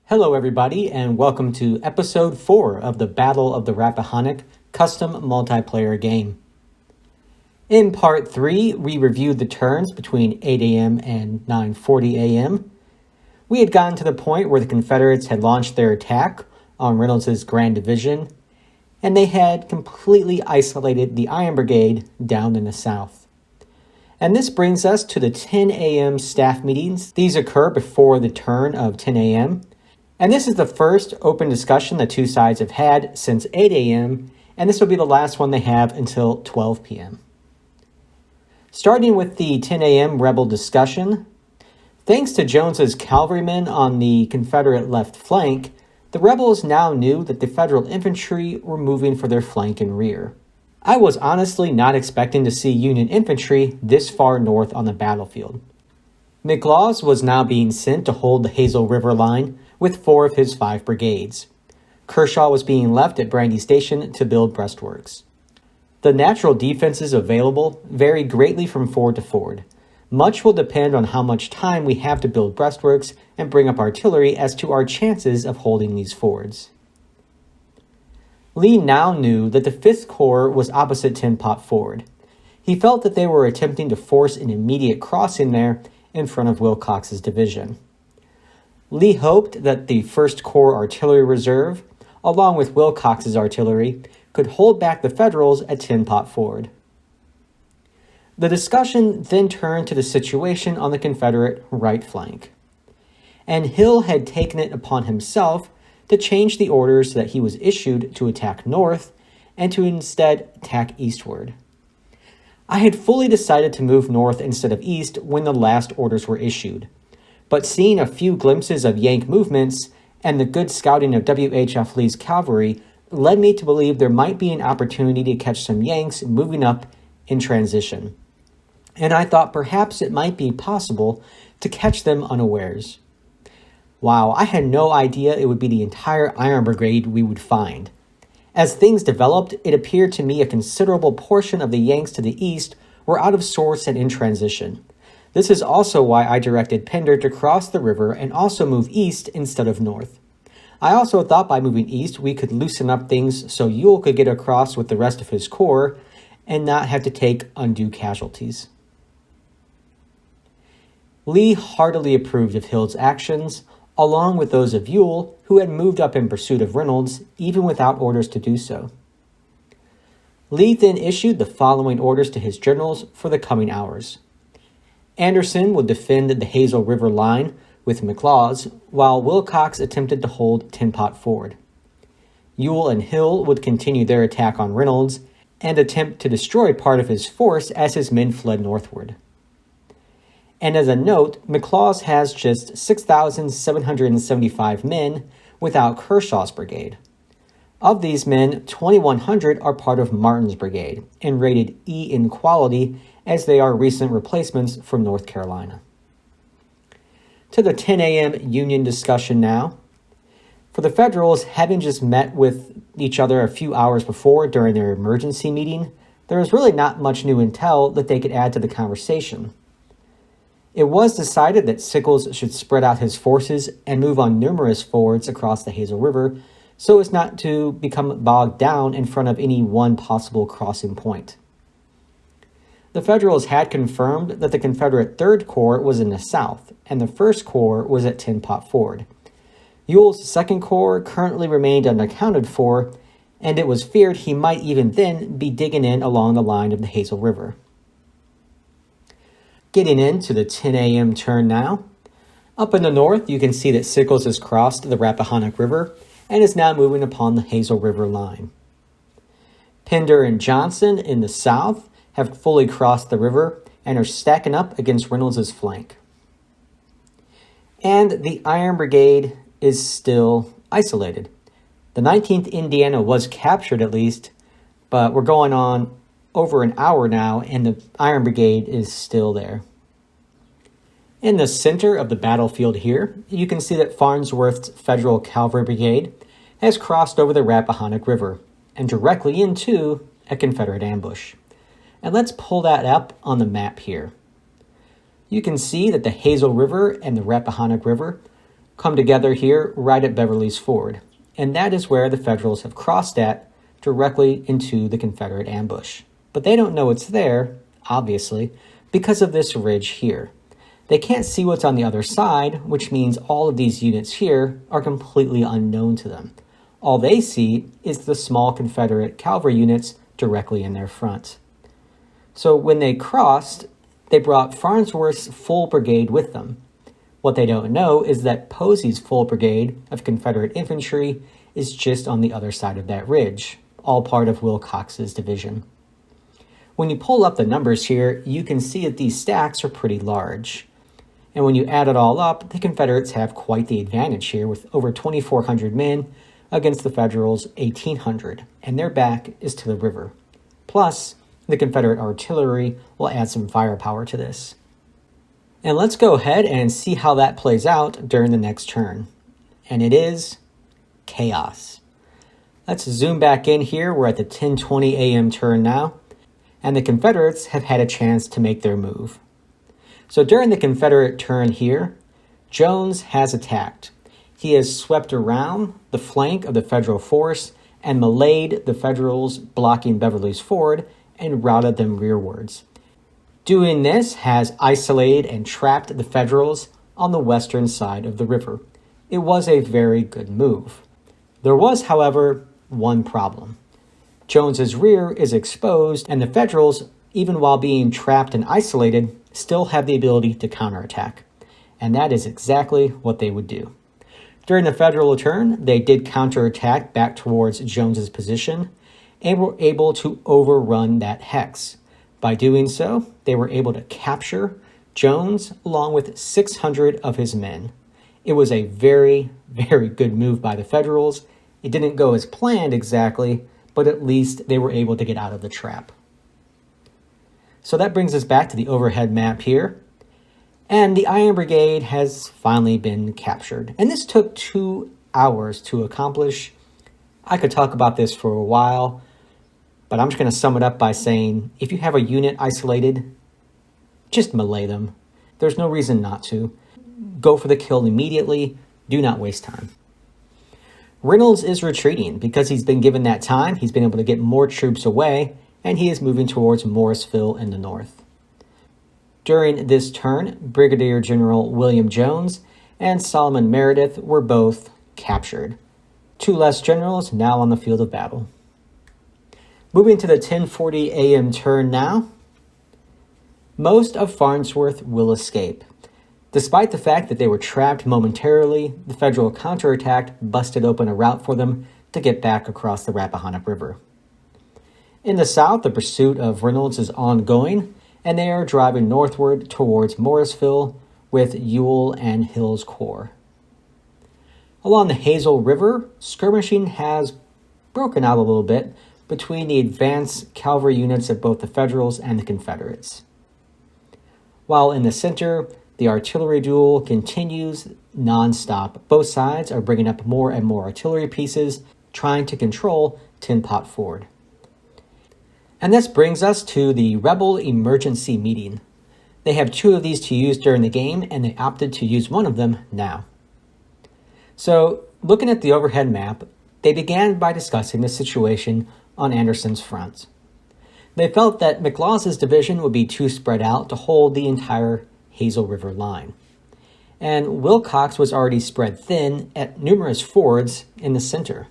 Hello everybody and welcome to episode 4 of the Battle of the Rappahannock custom multiplayer game. In part 3, we reviewed the turns between 8 a.m. and 9:40 a.m. We had gotten to the point where the Confederates had launched their attack on Reynolds' Grand Division, and they had completely isolated the Iron Brigade down in the south. And this brings us to the 10 a.m. staff meetings. These occur before the turn of 10 a.m., and this is the first open discussion the two sides have had since 8 a.m., and this will be the last one they have until 12 p.m. Starting with the 10 a.m. rebel discussion, thanks to Jones's cavalrymen on the Confederate left flank, the rebels now knew that the Federal infantry were moving for their flank and rear. I was honestly not expecting to see Union infantry this far north on the battlefield. McLaws was now being sent to hold the Hazel River line with 4 of his 5 brigades. Kershaw was being left at Brandy Station to build breastworks. The natural defenses available vary greatly from ford to ford. Much will depend on how much time we have to build breastworks and bring up artillery as to our chances of holding these fords. Lee now knew that the 5th Corps was opposite Tin Pot Ford. He felt that they were attempting to force an immediate crossing there in front of Wilcox's division. Lee hoped that the 1st Corps Artillery Reserve, along with Wilcox's artillery, could hold back the Federals at Tin Pot Ford. The discussion then turned to the situation on the Confederate right flank, and Hill had taken it upon himself to change the orders that he was issued to attack north and to instead attack eastward. I had fully decided to move north instead of east when the last orders were issued, but seeing a few glimpses of Yank movements and the good scouting of W.H.F. Lee's cavalry led me to believe there might be an opportunity to catch some Yanks moving up in transition, and I thought perhaps it might be possible to catch them unawares. Wow, I had no idea it would be the entire Iron Brigade we would find. As things developed, it appeared to me a considerable portion of the Yanks to the east were out of sorts and in transition. This is also why I directed Pender to cross the river and also move east instead of north. I also thought by moving east we could loosen up things so Ewell could get across with the rest of his corps and not have to take undue casualties. Lee heartily approved of Hill's actions, along with those of Ewell, who had moved up in pursuit of Reynolds, even without orders to do so. Lee then issued the following orders to his generals for the coming hours. Anderson would defend the Hazel River line with McLaws, while Wilcox attempted to hold Tin Pot Ford. Ewell and Hill would continue their attack on Reynolds and attempt to destroy part of his force as his men fled northward. And as a note, McLaws has just 6,775 men without Kershaw's brigade. Of these men, 2,100 are part of Martin's brigade and rated E in quality as they are recent replacements from North Carolina. To the 10 a.m. Union discussion now. For the Federals, having just met with each other a few hours before during their emergency meeting, there was really not much new intel that they could add to the conversation. It was decided that Sickles should spread out his forces and move on numerous fords across the Hazel River so as not to become bogged down in front of any one possible crossing point. The Federals had confirmed that the Confederate 3rd Corps was in the south, and the 1st Corps was at Tin Pot Ford. Ewell's 2nd Corps currently remained unaccounted for, and it was feared he might even then be digging in along the line of the Hazel River. Getting into the 10 a.m. turn now. Up in the north, you can see that Sickles has crossed the Rappahannock River and is now moving upon the Hazel River line. Pender and Johnson in the south have fully crossed the river and are stacking up against Reynolds' flank. And the Iron Brigade is still isolated. The 19th Indiana was captured at least, but we're going on over an hour now, and the Iron Brigade is still there. In the center of the battlefield here, you can see that Farnsworth's Federal Cavalry Brigade has crossed over the Rappahannock River and directly into a Confederate ambush. And let's pull that up on the map here. You can see that the Hazel River and the Rappahannock River come together here right at Beverly's Ford, and that is where the Federals have crossed at, directly into the Confederate ambush. But they don't know it's there, obviously, because of this ridge here. They can't see what's on the other side, which means all of these units here are completely unknown to them. All they see is the small Confederate cavalry units directly in their front. So when they crossed, they brought Farnsworth's full brigade with them. What they don't know is that Posey's full brigade of Confederate infantry is just on the other side of that ridge, all part of Wilcox's division. When you pull up the numbers here, you can see that these stacks are pretty large. And when you add it all up, the Confederates have quite the advantage here with over 2,400 men against the Federals' 1,800, and their back is to the river. Plus, the Confederate artillery will add some firepower to this. And let's go ahead and see how that plays out during the next turn. And it is chaos. Let's zoom back in here. We're at the 10:20 a.m. turn now, and the Confederates have had a chance to make their move. So during the Confederate turn here, Jones has attacked. He has swept around the flank of the Federal force and meleeed the Federals blocking Beverly's Ford and routed them rearwards. Doing this has isolated and trapped the Federals on the western side of the river. It was a very good move. There was, however, one problem. Jones's rear is exposed, and the Federals, even while being trapped and isolated, still have the ability to counterattack. And that is exactly what they would do. During the Federal turn, they did counterattack back towards Jones's position and were able to overrun that hex. By doing so, they were able to capture Jones along with 600 of his men. It was a very, very good move by the Federals. It didn't go as planned exactly, but at least they were able to get out of the trap. So that brings us back to the overhead map here. And the Iron Brigade has finally been captured. And this took 2 hours to accomplish. I could talk about this for a while, but I'm just going to sum it up by saying, if you have a unit isolated, just melee them. There's no reason not to. Go for the kill immediately. Do not waste time. Reynolds is retreating because he's been given that time. He's been able to get more troops away, and he is moving towards Morrisville in the north. During this turn, Brigadier General William Jones and Solomon Meredith were both captured. 2 less generals now on the field of battle. Moving to the 10:40 a.m. turn now. Most of Farnsworth will escape. Despite the fact that they were trapped momentarily, the Federal counterattack busted open a route for them to get back across the Rappahannock River. In the south, the pursuit of Reynolds is ongoing, and they are driving northward towards Morrisville with Ewell and Hill's corps. Along the Hazel River, skirmishing has broken out a little bit between the advanced cavalry units of both the Federals and the Confederates. While in the center, the artillery duel continues non-stop. Both sides are bringing up more and more artillery pieces, trying to control Tin Pot Ford. And this brings us to the Rebel Emergency Meeting. They have 2 of these to use during the game, and they opted to use one of them now. So, looking at the overhead map, they began by discussing the situation on Anderson's front. They felt that McLaws' division would be too spread out to hold the entire Hazel River line. And Wilcox was already spread thin at numerous fords in the center.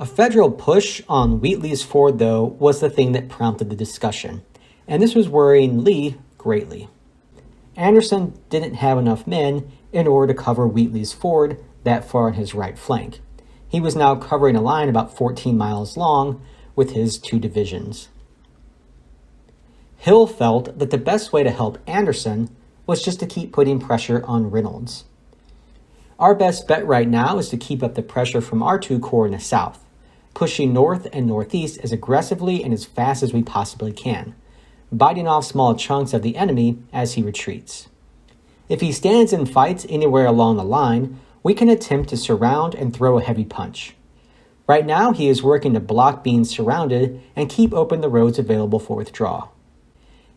A Federal push on Wheatley's Ford, though, was the thing that prompted the discussion, and this was worrying Lee greatly. Anderson didn't have enough men in order to cover Wheatley's Ford that far on his right flank. He was now covering a line about 14 miles long with his 2 divisions. Hill felt that the best way to help Anderson was just to keep putting pressure on Reynolds. Our best bet right now is to keep up the pressure from our 2 corps in the south, pushing north and northeast as aggressively and as fast as we possibly can, biting off small chunks of the enemy as he retreats. If he stands and fights anywhere along the line, we can attempt to surround and throw a heavy punch. Right now, he is working to block being surrounded and keep open the roads available for withdrawal.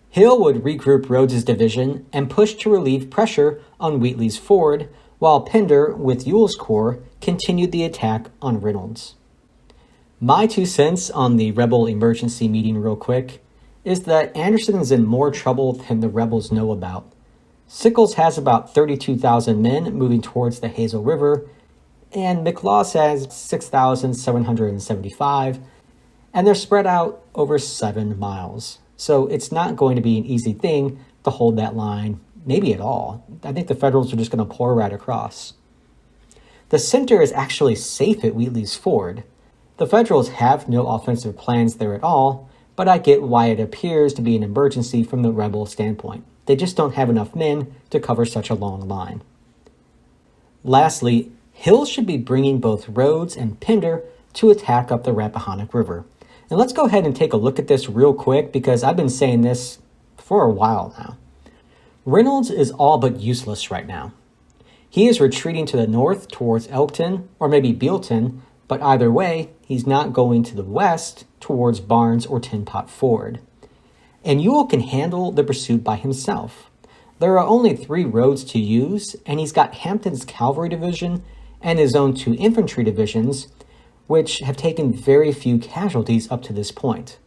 Hill would regroup Rhodes's division and push to relieve pressure on Wheatley's Ford, while Pender, with Ewell's corps, continued the attack on Reynolds. My 2 cents on the rebel emergency meeting real quick is that Anderson is in more trouble than the rebels know about. Sickles has about 32,000 men moving towards the Hazel River, and McLaws has 6,775, and they're spread out over 7 miles. So it's not going to be an easy thing to hold that line, maybe at all. I think the Federals are just going to pour right across. The center is actually safe at Wheatley's Ford. The Federals have no offensive plans there at all, but I get why it appears to be an emergency from the rebel standpoint. They just don't have enough men to cover such a long line. Lastly, Hill should be bringing both Rhodes and Pender to attack up the Rappahannock River. And let's go ahead and take a look at this real quick because I've been saying this for a while now. Reynolds is all but useless right now. He is retreating to the north towards Elkton or maybe Bealton, but either way, he's not going to the west towards Barnes or Tin Pot Ford. And Ewell can handle the pursuit by himself. There are only 3 roads to use, and he's got Hampton's cavalry division and his own 2 infantry divisions, which have taken very few casualties up to this point.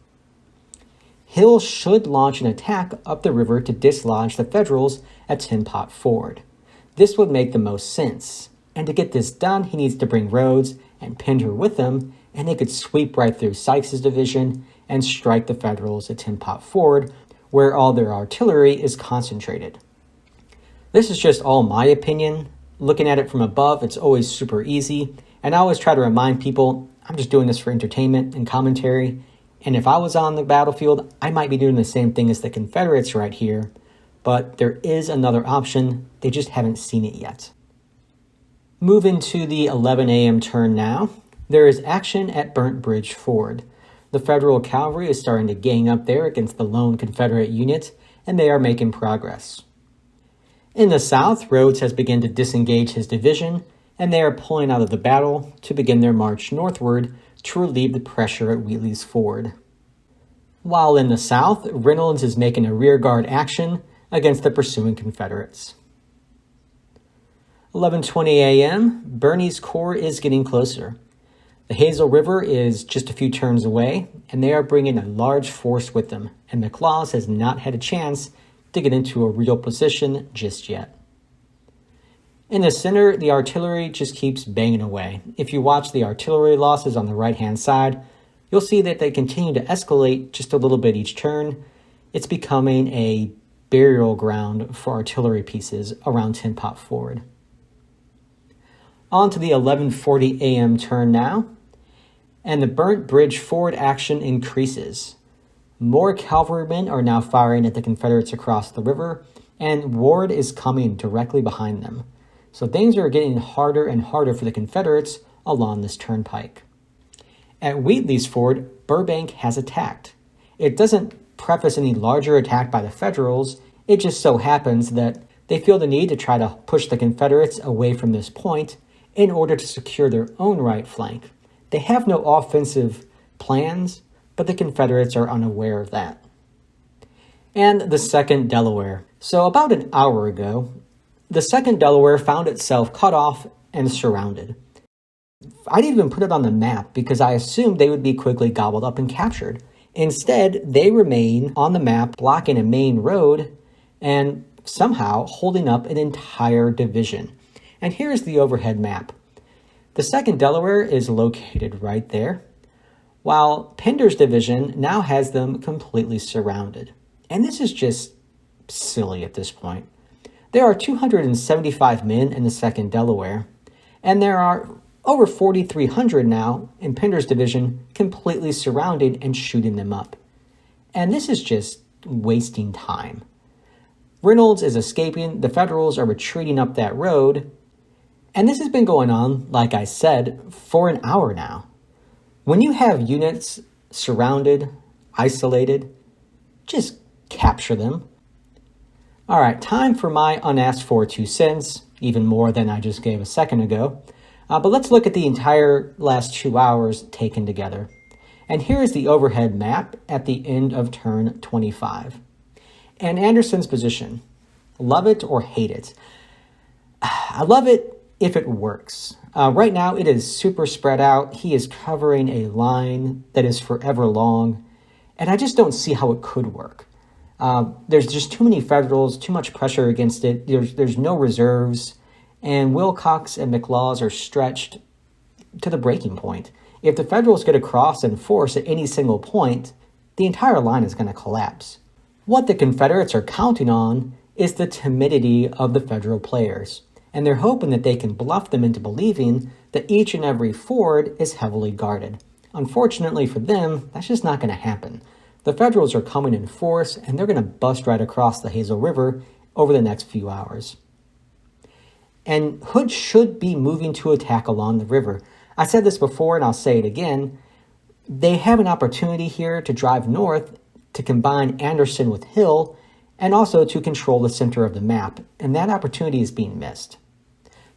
Hill should launch an attack up the river to dislodge the Federals at Tin Pot Ford. This would make the most sense, and to get this done, he needs to bring Rhodes and Pender with him, and they could sweep right through Sykes' division and strike the Federals at Tin Pot Ford, where all their artillery is concentrated. This is just all my opinion. Looking at it from above, it's always super easy, and I always try to remind people I'm just doing this for entertainment and commentary, and if I was on the battlefield, I might be doing the same thing as the Confederates right here, but there is another option, they just haven't seen it yet. Moving to the 11 a.m. turn now, there is action at Burnt Bridge Ford. The Federal cavalry is starting to gang up there against the lone Confederate unit, and they are making progress. In the south, Rhodes has begun to disengage his division, and they are pulling out of the battle to begin their march northward to relieve the pressure at Wheatley's Ford. While in the south, Reynolds is making a rearguard action against the pursuing Confederates. 11:20 a.m., Birney's corps is getting closer. The Hazel River is just a few turns away, and they are bringing a large force with them, and McLaws has not had a chance to get into a real position just yet. In the center, the artillery just keeps banging away. If you watch the artillery losses on the right-hand side, you'll see that they continue to escalate just a little bit each turn. It's becoming a burial ground for artillery pieces around Tin Pot Ford. On to the 11:40 a.m. turn now, and the Burnt Bridge Ford action increases. More cavalrymen are now firing at the Confederates across the river, and Ward is coming directly behind them. So things are getting harder and harder for the Confederates along this turnpike. At Wheatley's Ford, Burbank has attacked. It doesn't preface any larger attack by the Federals, it just so happens that they feel the need to try to push the Confederates away from this point in order to secure their own right flank. They have no offensive plans, but the Confederates are unaware of that. And the 2nd Delaware. So about an hour ago, the 2nd Delaware found itself cut off and surrounded. I didn't even put it on the map because I assumed they would be quickly gobbled up and captured. Instead, they remain on the map blocking a main road and somehow holding up an entire division. And here's the overhead map. The 2nd Delaware is located right there, while Pender's division now has them completely surrounded. And this is just silly at this point. There are 275 men in the 2nd Delaware, and there are over 4,300 now in Pender's division completely surrounded and shooting them up. And this is just wasting time. Reynolds is escaping, the Federals are retreating up that road, and this has been going on, like I said, for an hour now. When you have units surrounded, isolated, just capture them. All right, time for my unasked for 2 cents, even more than I just gave a second ago. But let's look at the entire last 2 hours taken together. And here is the overhead map at the end of turn 25. And Anderson's position. Love it or hate it. I love it if it works. Right now, it is super spread out. He is covering a line that is forever long, and I just don't see how it could work. There's just too many Federals, too much pressure against it. There's no reserves, and Wilcox and McLaws are stretched to the breaking point. If the Federals get across in force at any single point, the entire line is going to collapse. What the Confederates are counting on is the timidity of the Federal players, and they're hoping that they can bluff them into believing that each and every ford is heavily guarded. Unfortunately for them, that's just not going to happen. The Federals are coming in force, and they're going to bust right across the Hazel River over the next few hours. And Hood should be moving to attack along the river. I said this before, and I'll say it again. They have an opportunity here to drive north, to combine Anderson with Hill, and also to control the center of the map, and that opportunity is being missed.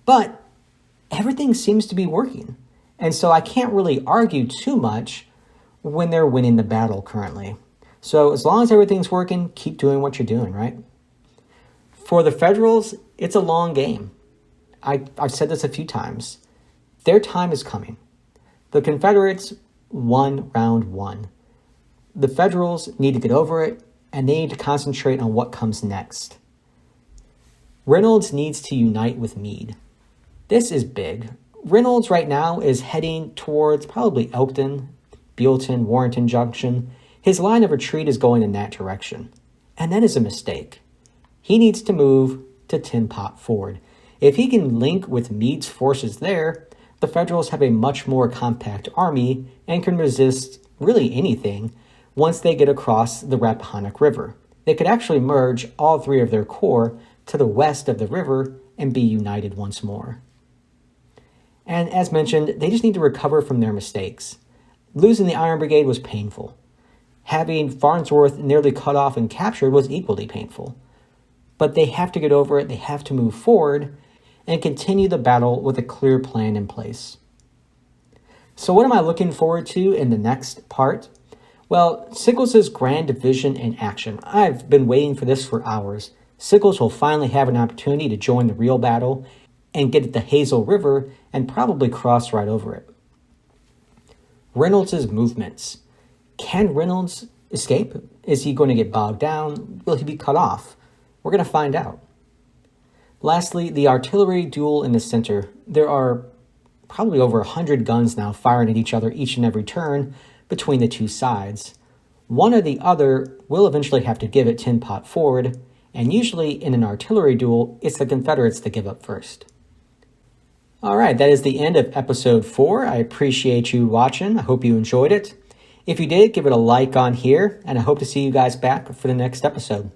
But everything seems to be working, and so I can't really argue too much when they're winning the battle currently. So as long as everything's working, keep doing what you're doing, right? For the Federals, it's a long game. I've said this a few times. Their time is coming. The Confederates won round one. The Federals need to get over it, and they need to concentrate on what comes next. Reynolds needs to unite with Meade. This is big. Reynolds right now is heading towards probably Elkton, Bealeton, Warrenton Junction. His line of retreat is going in that direction, and that is a mistake. He needs to move to Tin Pot Ford. If he can link with Meade's forces there, the Federals have a much more compact army and can resist really anything once they get across the Rappahannock River. They could actually merge all three of their corps to the west of the river and be united once more. And as mentioned, they just need to recover from their mistakes. Losing the Iron Brigade was painful. Having Farnsworth nearly cut off and captured was equally painful. But they have to get over it, they have to move forward, and continue the battle with a clear plan in place. So what am I looking forward to in the next part? Well, Sickles' grand division in action. I've been waiting for this for hours. Sickles will finally have an opportunity to join the real battle and get at the Hazel River and probably cross right over it. Reynolds' movements. Can Reynolds escape? Is he going to get bogged down? Will he be cut off? We're going to find out. Lastly, the artillery duel in the center. There are probably over 100 guns now firing at each other each and every turn between the two sides. One or the other will eventually have to give it Tin Pot Ford, and usually in an artillery duel, it's the Confederates that give up first. All right, that is the end of episode 4. I appreciate you watching. I hope you enjoyed it. If you did, give it a like on here, and I hope to see you guys back for the next episode.